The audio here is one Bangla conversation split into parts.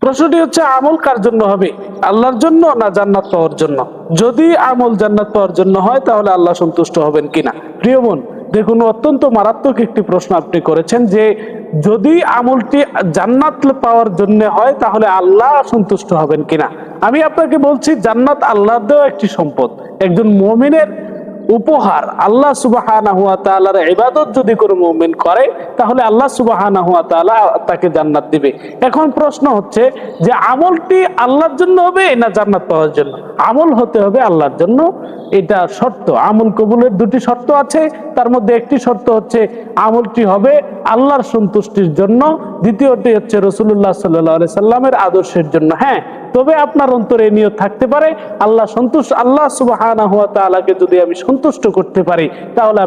প্রশ্নটি হচ্ছে, আমল কার জন্য হবে? আল্লাহর জন্য না জান্নাত পাওয়ার জন্য? যদি আমল জান্নাত পাওয়ার জন্য হয় তাহলে আল্লাহ সন্তুষ্ট হবেন কিনা? প্রিয় বোন, দেখুন, অত্যন্ত মারাত্মক একটি প্রশ্ন আপনি করেছেন যে যদি আমলটি জান্নাত পাওয়ার জন্য হয় তাহলে আল্লাহ সন্তুষ্ট হবেন কিনা। আমি আপনাকে বলছি, জান্নাত আল্লাহর দেওয়া একটি সম্পদ, একজন মুমিনের উপহার। আল্লাহ সুবহানাহু ওয়া তাআলার ইবাদত যদি কোনো মুমিন করে তাহলে আল্লাহ সুবহানাহু ওয়া তাআলা তাকে জান্নাত দিবে। এখন প্রশ্ন হচ্ছে যে আমলটি আল্লাহর জন্য হবে না জান্নাত পাওয়ার জন্য? আমল হতে হবে আল্লাহর জন্য, এটা শর্ত। আমল কবুলের দুটি শর্ত আছে, তার মধ্যে একটি শর্ত হচ্ছে আমলটি হবে আল্লাহর সন্তুষ্টির জন্য, দ্বিতীয়টি হচ্ছে রাসূলুল্লাহ সাল্লাল্লাহু আলাইহি সাল্লামের আদর্শের জন্য। হ্যাঁ, তবে আপনার অন্তরে নিয়ত থাকতে পারে আল্লাহ সুবহানাহু ওয়া তাআলাকে যদি আমি সন্তুষ্ট করতে পারি তাহলে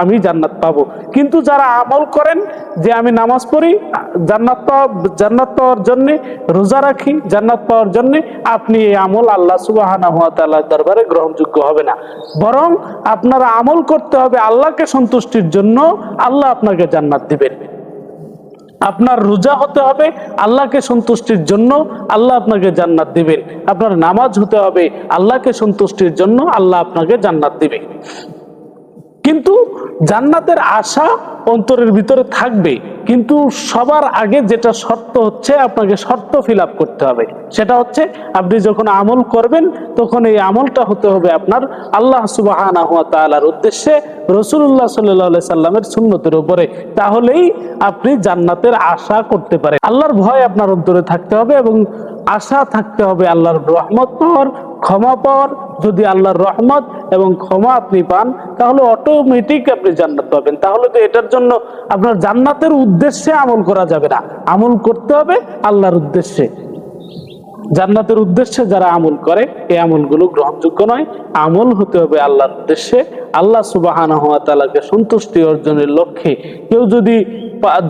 আমি জান্নাত পাবো। কিন্তু যারা আমল করেন যে আমি নামাজ পড়ি জান্নাত পাওয়ার জন্য, রোজা রাখি জান্নাত পাওয়ার জন্য, আপনি এই আমল আল্লাহ সুবহানাহু ওয়া তাআলার দরবারে গ্রহণযোগ্য হবে না। বরং আপনারা আমল করতে হবে আল্লাহকে সন্তুষ্টির জন্য, আল্লাহ আপনাকে জান্নাত দিবেন। আপনার রোজা হতে হবে আল্লাহকে সন্তুষ্টির জন্য, আল্লাহ আপনাকে জান্নাত দিবেন। আপনার নামাজ হতে হবে আল্লাহকে সন্তুষ্টির জন্য, আল্লাহ আপনাকে জান্নাত দিবে। কিন্তু জান্নাতের আশা অন্তরের ভিতরে থাকবে, কিন্তু সবার আগে যেটা শর্ত হচ্ছে, আপনাকে শর্ত ফিল আপ করতে হবে। সেটা হচ্ছে আপনি যখন আমল করবেন তখন এই আমলটা হতে হবে আপনার আল্লাহ সুবহানাহু ওয়া তাআলার উদ্দেশ্যে, রাসূলুল্লাহ সাল্লাল্লাহু আলাইহি সাল্লামের সুন্নতের উপরে। তাহলেই আপনি জান্নাতের আশা করতে পারেন। আল্লাহর ভয় আপনার অন্তরে থাকতে হবে এবং আশা থাকতে হবে আল্লাহর রহমত পাওয়ার, ক্ষমা পাওয়ার। যদি আল্লাহর রহমত এবং ক্ষমা আপনি পান তাহলে অটোমেটিক আপনি জান্নাত পাবেন। তাহলে তো এটার জন্য আপনার জান্নাতের উদ্দেশ্যে আমল করা যাবে না, আমল করতে হবে আল্লাহর উদ্দেশ্যে। জান্নাতের উদ্দেশ্যে যারা আমল করে এই আমলগুলো গ্রহণযোগ্য নয়। আমল হতে হবে আল্লাহর উদ্দেশ্যে, আল্লাহ সুবহানাহু ওয়া তাআলাকে সন্তুষ্টি অর্জনের লক্ষ্যে। কেউ যদি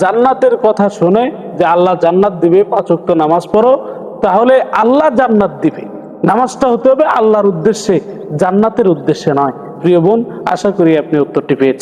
জান্নাতের কথা শুনে যে আল্লাহ জান্নাত দিবে, 5 ওয়াক্ত নামাজ পড়ো, তাহলে আল্লাহ জান্নাত দিবে। নামাজটা হতে হবে আল্লাহর উদ্দেশ্যে, জান্নাতের উদ্দেশ্যে নয়। প্রিয় বোন, আশা করি আপনি উত্তরটি পেয়েছেন।